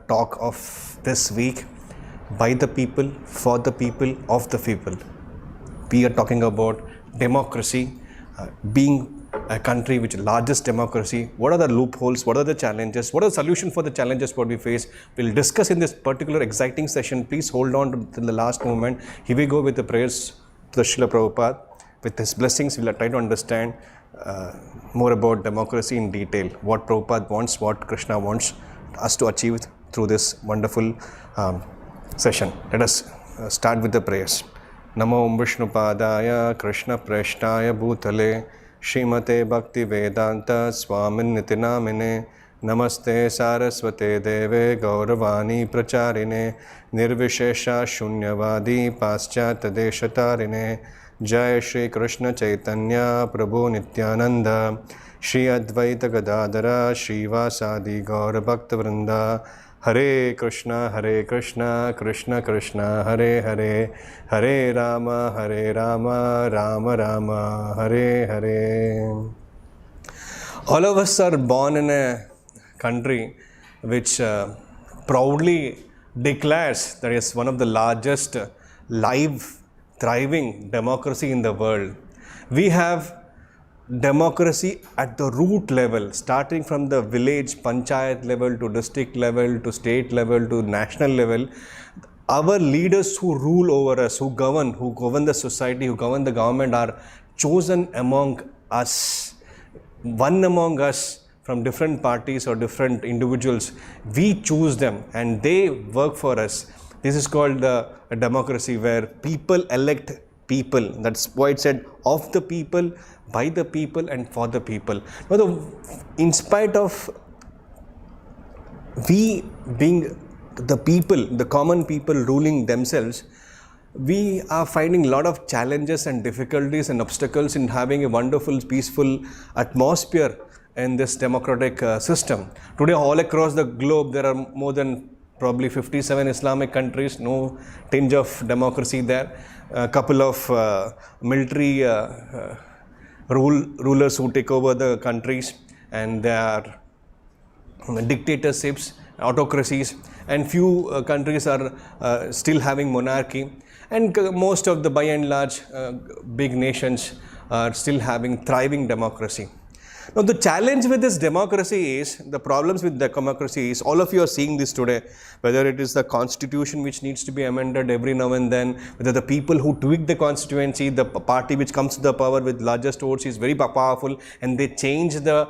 talk of this week. By the people, for the people, of the people. We are talking about democracy, being a country which is largest democracy. What are the loopholes? What are the challenges? What are the solutions for the challenges what we face? We'll discuss in this particular exciting session. Please hold on to the last moment. Here we go with the prayers to the Srila Prabhupada. With his blessings, we'll try to understand more about democracy in detail. What Prabhupada wants, what Krishna wants us to achieve through this wonderful session. Let us start with the prayers. Namo Vishnupadaya Krishna Preshtaya Bhutale Srimate Bhakti Vedanta Swamin Nitinamine Namaste Saraswate Deve Gauravani Pracharine Nirvishesha Shunyavadi Paschata Deshatarine Jai Shri Krishna Chaitanya Prabhu Nityananda Shri Advaita Gadadara Shri Vasadi Gaura Bhakta Vrinda Hare Krishna, Krishna Krishna, Hare Hare, Hare Rama, Rama Rama, Hare Hare. All of us are born in a country which proudly declares that it's one of the largest live, thriving democracy in the world. We have democracy at the root level, starting from the village, panchayat level, to district level, to state level, to national level. Our leaders who rule over us, who govern the society, who govern the government, are chosen among us, one among us from different parties or different individuals. We choose them and they work for us. This is called a democracy where people elect people. That's why it said of the people, by the people and for the people. Now, in spite of we being the people, the common people ruling themselves, we are finding a lot of challenges and difficulties and obstacles in having a wonderful, peaceful atmosphere in this democratic system. Today, all across the globe, there are more than probably 57 Islamic countries, no tinge of democracy there. A couple of military rulers who take over the countries, and there are dictatorships, autocracies, and few countries are still having monarchy, and most of the by and large big nations are still having thriving democracy. Now, the challenge with this democracy is, the problems with the democracy is, all of you are seeing this today, whether it is the constitution which needs to be amended every now and then, whether the people who tweak the constituency, the party which comes to the power with largest votes is very powerful, and they change the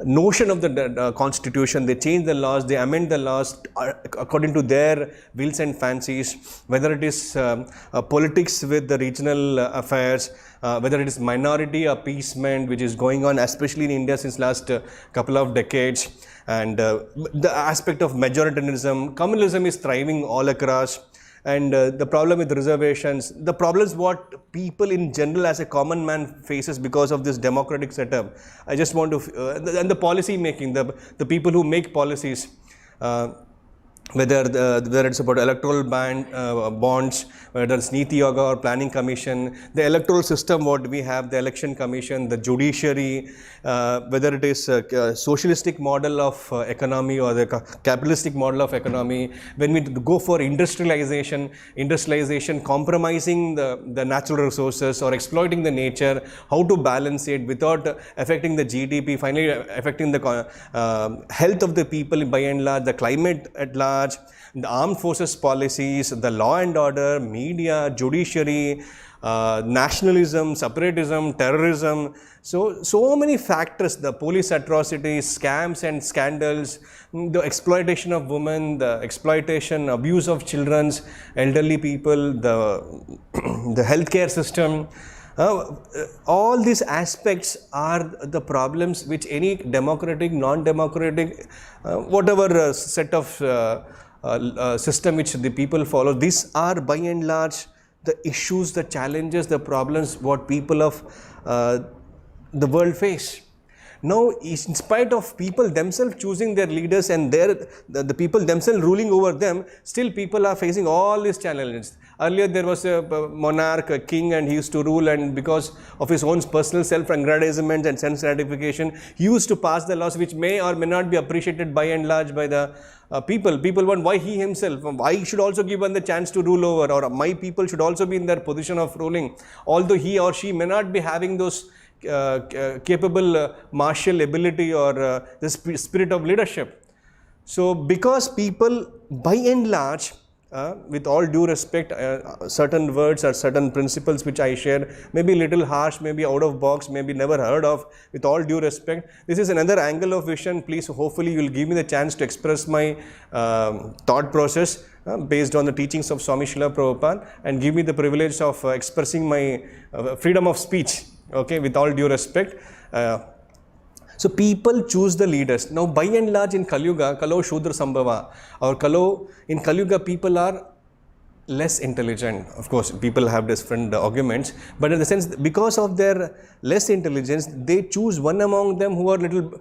notion of the constitution, they change the laws, they amend the laws according to their wills and fancies, whether it is politics with the regional affairs, whether it is minority appeasement which is going on especially in India since last couple of decades, and the aspect of majoritarianism. Communalism is thriving all across, and the problem with reservations, the problems what people in general as a common man faces because of this democratic setup. I just want to, and the policy making, the people who make policies, whether it's about electoral bonds, whether it's Niti Yoga or Planning Commission, the electoral system what we have, the Election Commission, the judiciary, whether it is a socialistic model of economy or the capitalistic model of economy, when we go for industrialization compromising the natural resources or exploiting the nature, how to balance it without affecting the GDP, finally affecting the health of the people by and large, the climate at large, the armed forces policies, the law and order, media, judiciary, nationalism, separatism, terrorism. So many factors, the police atrocities, scams and scandals, the exploitation of women, the exploitation, abuse of children, elderly people, the healthcare system. All these aspects are the problems which any democratic, non-democratic, whatever set of system which the people follow, these are by and large the issues, the challenges, the problems what people of the world face. Now, in spite of people themselves choosing their leaders and the people themselves ruling over them, still people are facing all these challenges. Earlier there was a monarch, a king, and he used to rule, and because of his own personal self-aggrandizement and self-gratification, he used to pass the laws which may or may not be appreciated by and large by the people. People want why he himself, why should also given the chance to rule over, or my people should also be in their position of ruling, although he or she may not be having those capable martial ability or the spirit of leadership. So because people by and large, with all due respect, certain words or certain principles which I share may be little harsh, maybe out of box, maybe never heard of, with all due respect. This is another angle of vision. Please, hopefully you will give me the chance to express my thought process based on the teachings of Swami Srila Prabhupada, and give me the privilege of expressing my freedom of speech, okay, with all due respect. So people choose the leaders. Now by and large in Kali Yuga, Kalo Shudra Sambhava, or Kalo, in Kali Yuga people are less intelligent. Of course, people have different arguments, but in the sense, because of their less intelligence, they choose one among them who are little,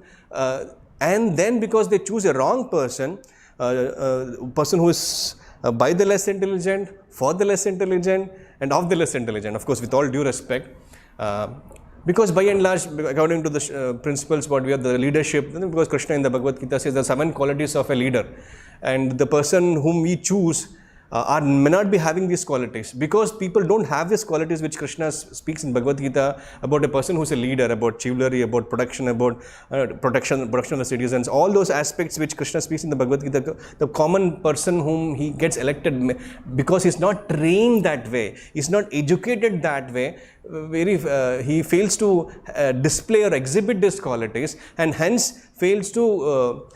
and then because they choose a wrong person, person who is by the less intelligent, for the less intelligent, and of the less intelligent, of course, with all due respect. Because by and large, according to the principles what we have, the leadership, because Krishna in the Bhagavad Gita says the 7 qualities of a leader, and the person whom we choose may not be having these qualities, because people don't have these qualities which Krishna speaks in Bhagavad Gita about a person who's a leader, about chivalry, about protection, about protection of the citizens, all those aspects which Krishna speaks in the Bhagavad Gita. The common person whom he gets elected, because he's not trained that way, he's not educated that way, he fails to display or exhibit these qualities, and hence fails to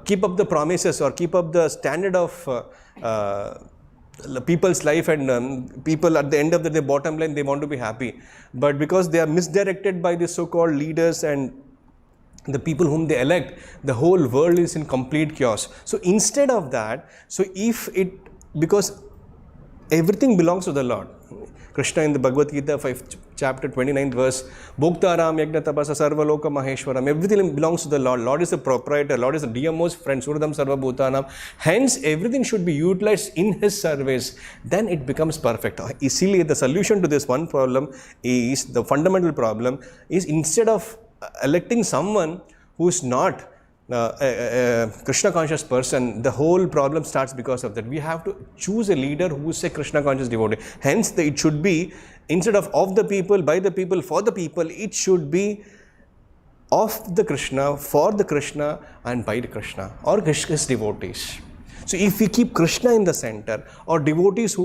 keep up the promises or keep up the standard of people's life, and people at the end of the day, bottom line, they want to be happy. But because they are misdirected by the so-called leaders and the people whom they elect, the whole world is in complete chaos. So instead of that, because everything belongs to the Lord. Krishna in the Bhagavad Gita, 5th chapter, 29th verse, Bhuktaram Yagna Tapasa Sarvaloka Maheshwaram. Everything belongs to the Lord. Lord is the proprietor. Lord is the dearmost friend. Suradam Sarva Bhutanam. Hence, everything should be utilized in His service. Then it becomes perfect. Easily, the solution to this one problem is, the fundamental problem is, instead of electing someone who is not a Krishna conscious person, the whole problem starts because of that. We have to choose a leader who is a Krishna conscious devotee. Hence, it should be, instead of the people, by the people, for the people, it should be of the Krishna, for the Krishna, and by the Krishna, or Krishna's devotees. So if we keep Krishna in the center, or devotees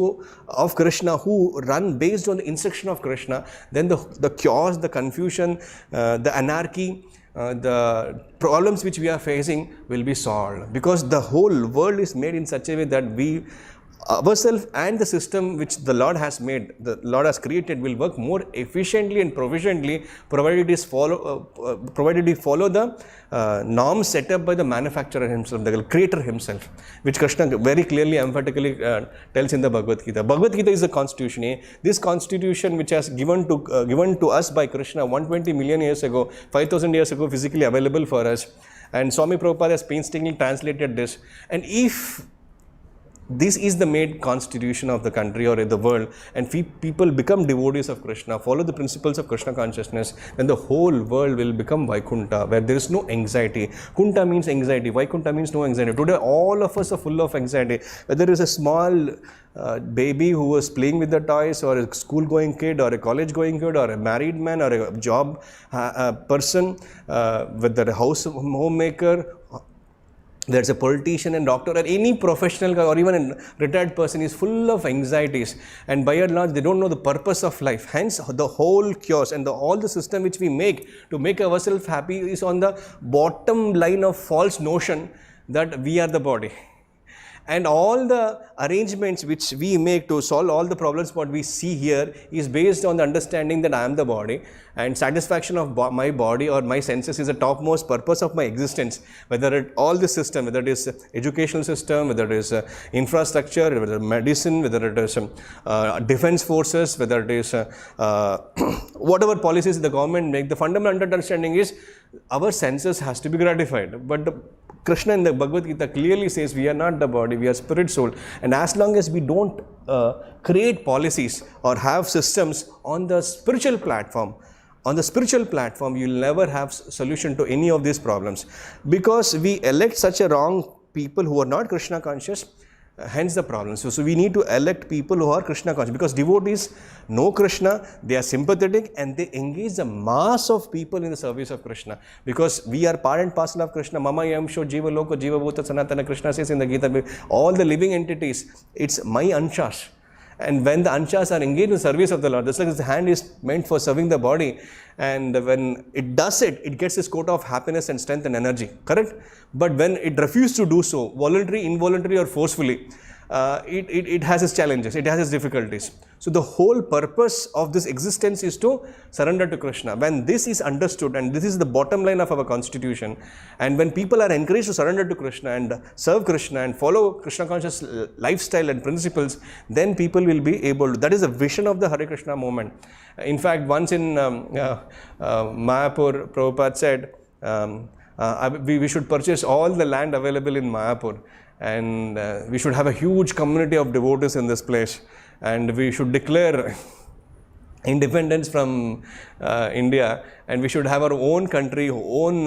of Krishna who run based on the instruction of Krishna, then the chaos, the confusion, the anarchy, the problems which we are facing will be solved, because the whole world is made in such a way that we ourselves and the system which the Lord has made, the Lord has created, will work more efficiently and proficiently, provided we follow the norms set up by the manufacturer himself, the creator himself, which Krishna very clearly, emphatically tells in the Bhagavad Gita. Bhagavad Gita is the constitution. This constitution which has given to us by Krishna 120 million years ago, 5,000 years ago, physically available for us, and Swami Prabhupada has painstakingly translated this. And if this is the made constitution of the country or the world, and people become devotees of Krishna, follow the principles of Krishna consciousness, then the whole world will become Vaikunta, where there is no anxiety. Kunta means anxiety, Vaikunta means no anxiety. Today all of us are full of anxiety. Whether it is a small baby who was playing with the toys, or a school going kid, or a college going kid, or a married man, or a job person, whether a homemaker, there's a politician and doctor, or any professional or even a retired person is full of anxieties, and by and large they don't know the purpose of life. Hence the whole chaos and all the system which we make to make ourselves happy is on the bottom line of false notion that we are the body. And all the arrangements which we make to solve all the problems what we see here is based on the understanding that I am the body, and satisfaction of my body or my senses is the topmost purpose of my existence. Whether all the system, whether it is educational system, whether it is infrastructure, whether it is medicine, whether it is defense forces, whether it is whatever policies the government make, the fundamental understanding is our senses has to be gratified. But Krishna in the Bhagavad Gita clearly says we are not the body, we are spirit soul, and as long as we don't create policies or have systems on the spiritual platform, you will never have solution to any of these problems, because we elect such a wrong people who are not Krishna conscious. Hence the problem. So we need to elect people who are Krishna conscious, because devotees know Krishna, they are sympathetic, and they engage the mass of people in the service of Krishna, because we are part and parcel of Krishna. Mama yam sho jiva loko jiva bhuta sanatana. Krishna says in the Gita, all the living entities, it's my anshas. And when the anshas are engaged in service of the Lord, just like the hand is meant for serving the body, and when it does it, it gets this quota of happiness and strength and energy, correct? But when it refuses to do so, voluntary, involuntary or forcefully, it has its challenges, it has its difficulties. So the whole purpose of this existence is to surrender to Krishna. When this is understood, and this is the bottom line of our constitution, and when people are encouraged to surrender to Krishna and serve Krishna and follow Krishna conscious lifestyle and principles, then people will be able to. That is the vision of the Hare Krishna movement. In fact, once in Mayapur, Prabhupada said, we should purchase all the land available in Mayapur, and we should have a huge community of devotees in this place, and we should declare independence from India, and we should have our own country, own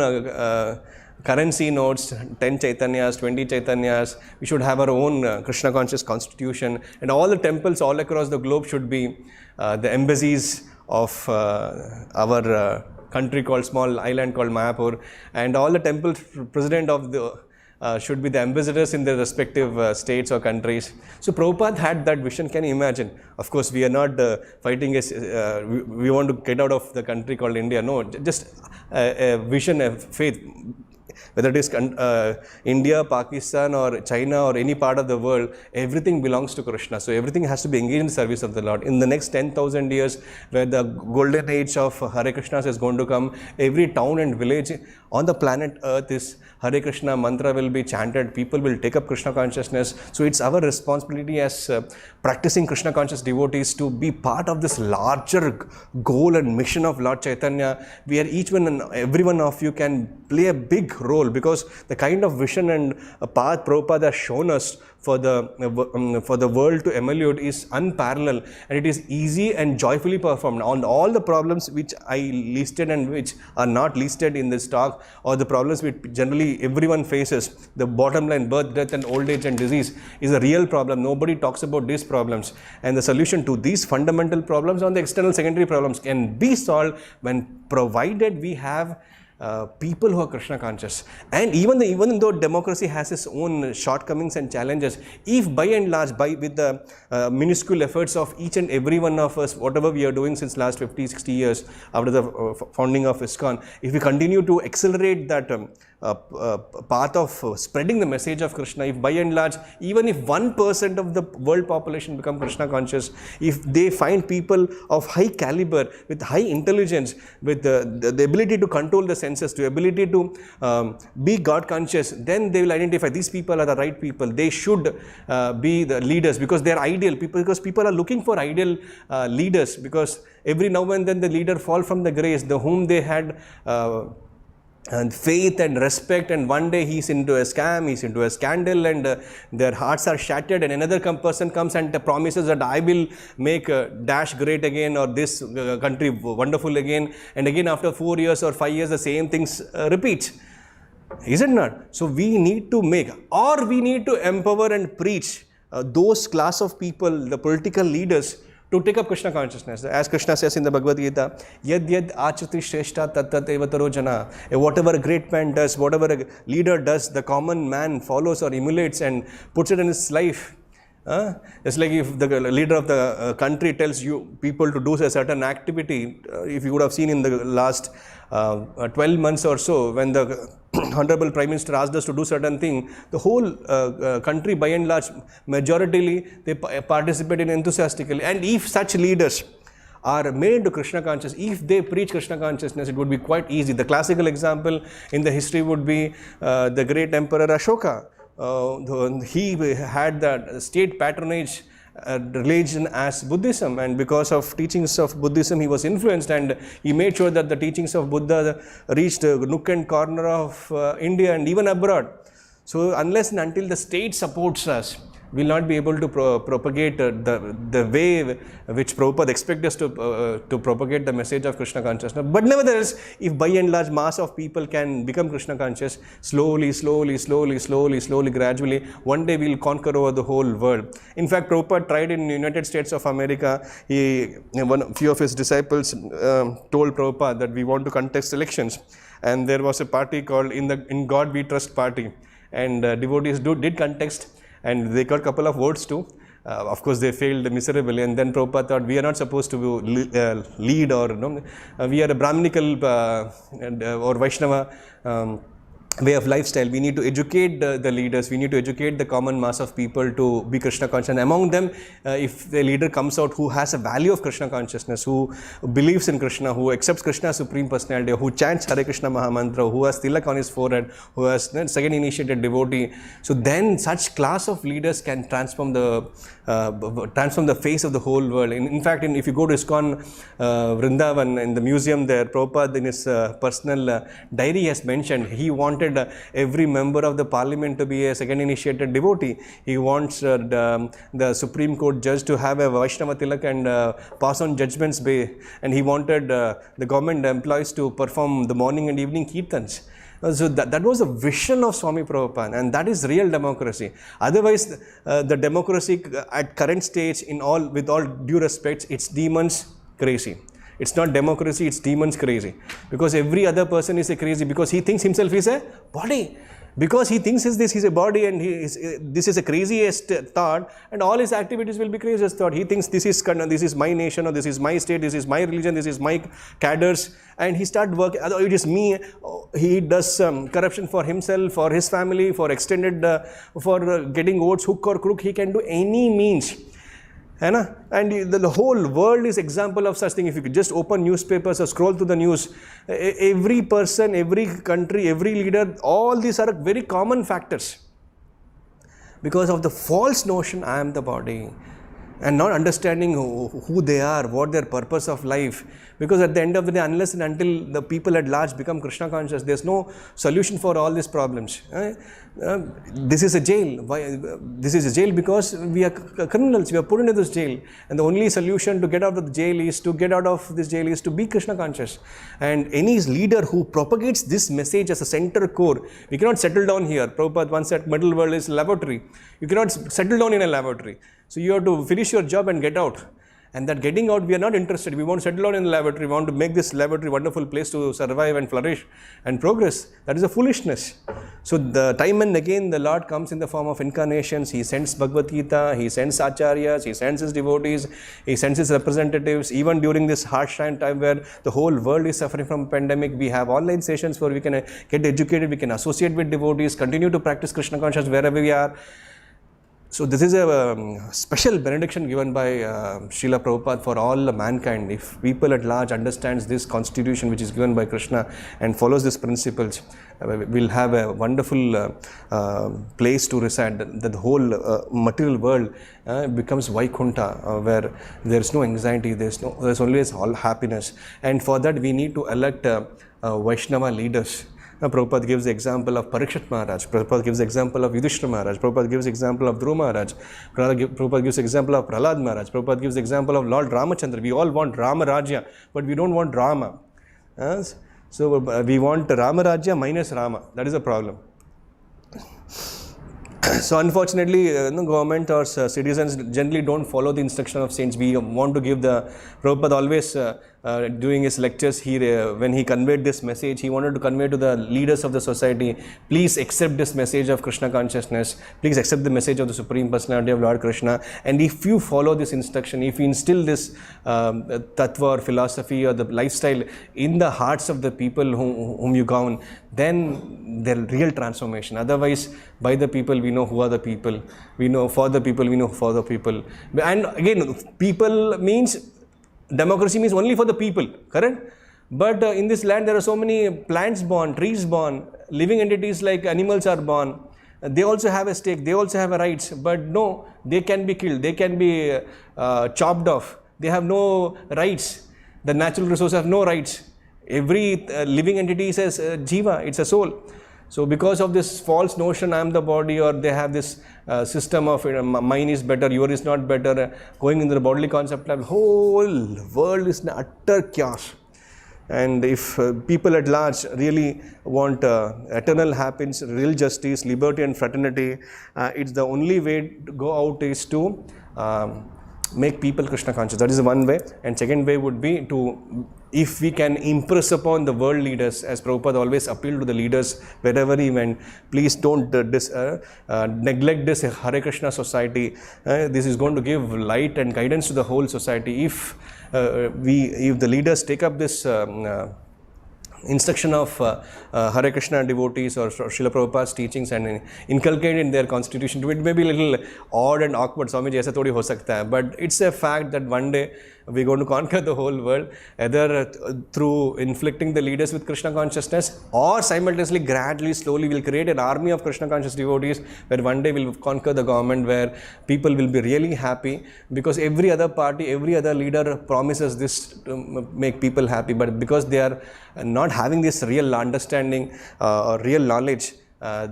currency notes, 10 Chaitanyas, 20 Chaitanyas. We should have our own Krishna conscious constitution, and all the temples all across the globe should be the embassies of our country called small island called Mayapur, and all the temple president of the should be the ambassadors in their respective states or countries. So Prabhupada had that vision. Can you imagine? Of course, we are not fighting we want to get out of the country called India. No, just a vision, a faith. Whether it is India, Pakistan or China or any part of the world, everything belongs to Krishna. So everything has to be engaged in the service of the Lord. In the next 10,000 years, where the golden age of Hare Krishnas is going to come, every town and village on the planet Earth is Hare Krishna mantra will be chanted. People will take up Krishna consciousness. So it's our responsibility as practicing Krishna conscious devotees to be part of this larger goal and mission of Lord Chaitanya, where each one and every one of you can play a big role, because the kind of vision and path Prabhupada has shown us for the world to emulate is unparalleled, and it is easy and joyfully performed. On all the problems which I listed and which are not listed in this talk, or the problems which generally everyone faces, the bottom line, birth, death and old age and disease is a real problem. Nobody talks about these problems, and the solution to these fundamental problems on the external secondary problems can be solved when provided we have people who are Krishna conscious. And even though democracy has its own shortcomings and challenges, if by and large, with the minuscule efforts of each and every one of us, whatever we are doing since last 50, 60 years after the founding of ISKCON, if we continue to accelerate that path of spreading the message of Krishna, if by and large, even if 1% of the world population become Krishna conscious, if they find people of high caliber, with high intelligence, with the ability to control the senses, the ability to be God conscious, then they will identify these people are the right people. They should be the leaders, because they are ideal people, because people are looking for ideal leaders, because every now and then the leader fall from the grace, the whom they had and faith and respect, and one day he's into a scam, he's into a scandal, and their hearts are shattered, and another person comes and promises that I will make Dash great again, or this country wonderful again, and again after 4 years or 5 years the same things repeat. Is it not? So we need to we need to empower and preach those class of people, the political leaders, to take up Krishna consciousness. As Krishna says in the Bhagavad Gita, yad yad achati shreshta tat tat eva taro jana. Whatever a great man does, whatever a leader does, the common man follows or emulates and puts it in his life. It's like if the leader of the country tells you people to do a certain activity, if you would have seen in the last 12 months or so, when the Honorable Prime Minister asked us to do certain thing, the whole country by and large, majoritarily, they participated enthusiastically. And if such leaders are made into Krishna conscious, if they preach Krishna consciousness, it would be quite easy. The classical example in the history would be the great Emperor Ashoka. He had that state patronage religion as Buddhism, and because of teachings of Buddhism he was influenced, and he made sure that the teachings of Buddha reached nook and corner of India and even abroad. So unless and until the state supports us, we will not be able to propagate the way which Prabhupada expects us to propagate the message of Krishna consciousness. But nevertheless, if by and large mass of people can become Krishna conscious, slowly, gradually, one day we will conquer over the whole world. In fact, Prabhupada tried in the United States of America. A few of his disciples told Prabhupada that we want to contest elections. And there was a party called In God We Trust party. And devotees did contest. And they got a couple of votes too. Of course, they failed miserably. And then Prabhupada thought, we are not supposed to lead or we are a Brahminical or Vaishnava way of lifestyle. We need to educate the leaders. We need to educate the common mass of people to be Krishna conscious. And among them, if the leader comes out who has a value of Krishna consciousness, who believes in Krishna, who accepts Krishna as Supreme Personality, who chants Hare Krishna Mahamantra, who has tilak on his forehead, who has second initiated devotee, so then such class of leaders can transform the face of the whole world. In fact, if you go to ISKCON Vrindavan, in the museum there, Prabhupada in his personal diary has mentioned he wanted every member of the parliament to be a second initiated devotee. He wants the Supreme Court judge to have a Vaishnava tilak and pass on judgments. And he wanted the government employees to perform the morning and evening kirtans. So that was a vision of Swami Prabhupada, and that is real democracy. Otherwise, the democracy at current stage, with all due respects, it's demons crazy. It's not democracy, it's demons crazy. Because every other person is a crazy because he thinks himself is a body. Because he thinks he's a body, and this is a craziest thought, and all his activities will be craziest thought. He thinks this is my nation, or this is my state, this is my religion, this is my cadres, and he starts working. It is me. He does corruption for himself, for his family, for extended, for getting votes, hook or crook. He can do any means. And the whole world is example of such thing. If you could just open newspapers or scroll through the news, every person, every country, every leader, all these are very common factors. Because of the false notion, I am the body. And not understanding who they are, what their purpose of life. Because at the end of the day, unless and until the people at large become Krishna conscious, there's no solution for all these problems. This is a jail. Why? This is a jail because we are criminals. We are put into this jail. And the only solution to get out of the jail is to be Krishna conscious. And any leader who propagates this message as a center core, we cannot settle down here. Prabhupada once said, middle world is laboratory. You cannot settle down in a laboratory. So you have to finish your job and get out. And that getting out, we are not interested. We want to settle down in the laboratory. We want to make this laboratory a wonderful place to survive and flourish and progress. That is a foolishness. So the time and again, the Lord comes in the form of incarnations. He sends Bhagavad Gita, He sends Acharyas, He sends His devotees, He sends His representatives. Even during this harsh time where the whole world is suffering from a pandemic, we have online sessions where we can get educated, we can associate with devotees, continue to practice Krishna consciousness wherever we are. So this is a special benediction given by Srila Prabhupada for all mankind. If people at large understands this constitution which is given by Krishna and follows these principles, we'll have a wonderful place to reside. The whole material world becomes Vaikunta, where there's no anxiety, there's always all happiness. And for that we need to elect Vaishnava leaders. Prabhupada gives the example of Parikshit Maharaj, Prabhupada gives the example of Yudhishthira Maharaj, Prabhupada gives the example of Dhruva Maharaj, Prabhupada gives the example of Prahlad Maharaj, Prabhupada gives the example of Lord Ramachandra. We all want Rama Rajya, but we don't want Rama. So we want Rama Rajya minus Rama. That is a problem. So unfortunately, the government or citizens generally don't follow the instruction of saints. We want to give Prabhupada always during his lectures, when he conveyed this message, he wanted to convey to the leaders of the society, please accept this message of Krishna consciousness, please accept the message of the Supreme Personality of Lord Krishna, and if you follow this instruction, if you instill this tattva or philosophy or the lifestyle in the hearts of the people whom you govern, then the real transformation. Otherwise, by the people we know who are the people, we know for the people we know for the people. And again, people means, democracy means only for the people, correct? But in this land there are so many plants born, trees born, living entities like animals are born. They also have a stake, they also have a rights, but no, they can be killed, they can be chopped off, they have no rights. The natural resources have no rights. Every living entity says jiva, it's a soul. So because of this false notion, I am the body, or they have this system of mine is better, yours is not better, going into the bodily concept, the whole world is in utter chaos. And if people at large really want eternal happiness, real justice, liberty and fraternity, it's the only way to go out is to make people Krishna conscious. That is one way. And second way would be to, if we can impress upon the world leaders, as Prabhupada always appealed to the leaders wherever he went, please don't neglect this Hare Krishna society. This is going to give light and guidance to the whole society. If the leaders take up this instruction of Hare Krishna devotees or Srila Prabhupada's teachings and inculcate in their constitution, it may be a little odd and awkward, Swami ji, aisa thodi ho sakta hai, but it's a fact that one day we're going to conquer the whole world, either through inflicting the leaders with Krishna consciousness, or simultaneously, gradually, slowly, we'll create an army of Krishna conscious devotees where one day we'll conquer the government, where people will be really happy, because every other party, every other leader promises this to make people happy, but because they are not having this real understanding or real knowledge,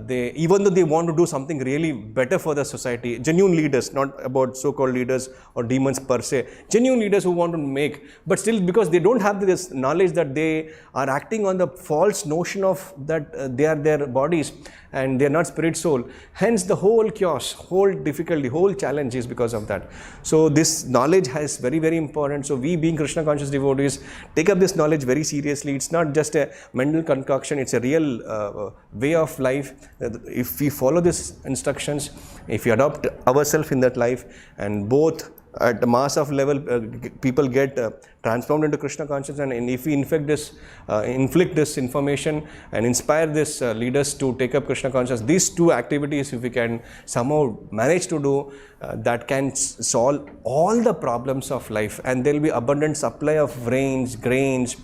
even though they want to do something really better for the society, genuine leaders, not about so-called leaders or demons per se, genuine leaders who want to make, but still because they don't have this knowledge, that they are acting on the false notion of that they are their bodies and they are not spirit soul. Hence the whole chaos, whole difficulty, whole challenge is because of that. So this knowledge is very, very important. So we, being Krishna conscious devotees, take up this knowledge very seriously. It's not just a mental concoction, it's a real way of life. If we follow these instructions, if we adopt ourselves in that life, and both at the mass of level people get transformed into Krishna consciousness, and if we inflict this information and inspire these leaders to take up Krishna consciousness, these two activities, if we can somehow manage to do, that can solve all the problems of life, and there will be abundant supply of rains, grains,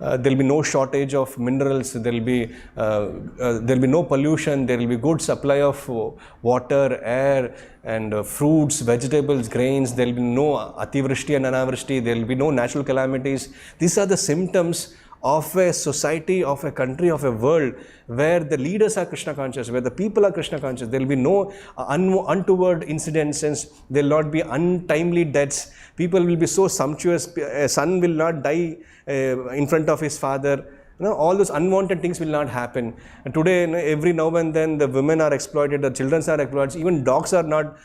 there will be no shortage of minerals, there will be no pollution, there will be good supply of water, air and fruits, vegetables, grains, there will be no ativrishti and anavrishti, there will be no natural calamities. These are the symptoms of a society, of a country, of a world where the leaders are Krishna conscious, where the people are Krishna conscious. There will be no untoward incidences, there will not be untimely deaths, people will be so sumptuous, a son will not die in front of his father. All those unwanted things will not happen. And today, every now and then, the women are exploited, the children are exploited, even dogs are not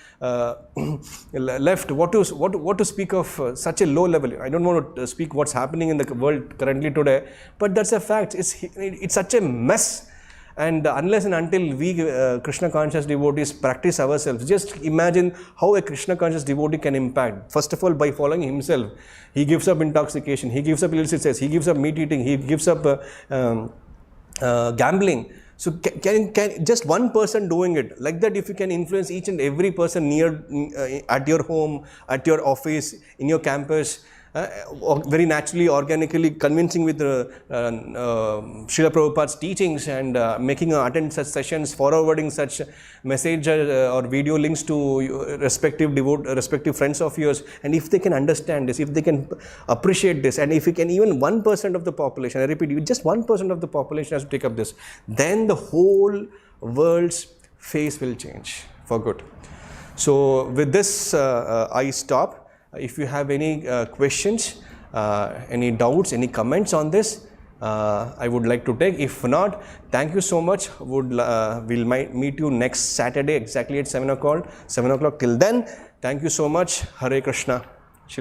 left. What to speak of such a low level? I don't want to speak what's happening in the world currently today, but that's a fact. It's such a mess. And unless and until we Krishna conscious devotees practice ourselves, just imagine how a Krishna conscious devotee can impact. First of all, by following himself, he gives up intoxication, he gives up illicit sex, he gives up meat eating, he gives up gambling. So can just one person doing it like that, if you can influence each and every person near at your home, at your office, in your campus, very naturally, organically convincing with Srila Prabhupada's teachings, and making attend such sessions, forwarding such message or video links to respective friends of yours, and if they can understand this, if they can appreciate this, and if you can, even 1% of the population, I repeat, just 1% of the population has to take up this, then the whole world's face will change for good. So with this, I stop. If you have any questions, any doubts, any comments on this, I would like to take. If not, thank you so much. We'll meet you next Saturday exactly at 7 o'clock. Till then, thank you so much. Hare Krishna.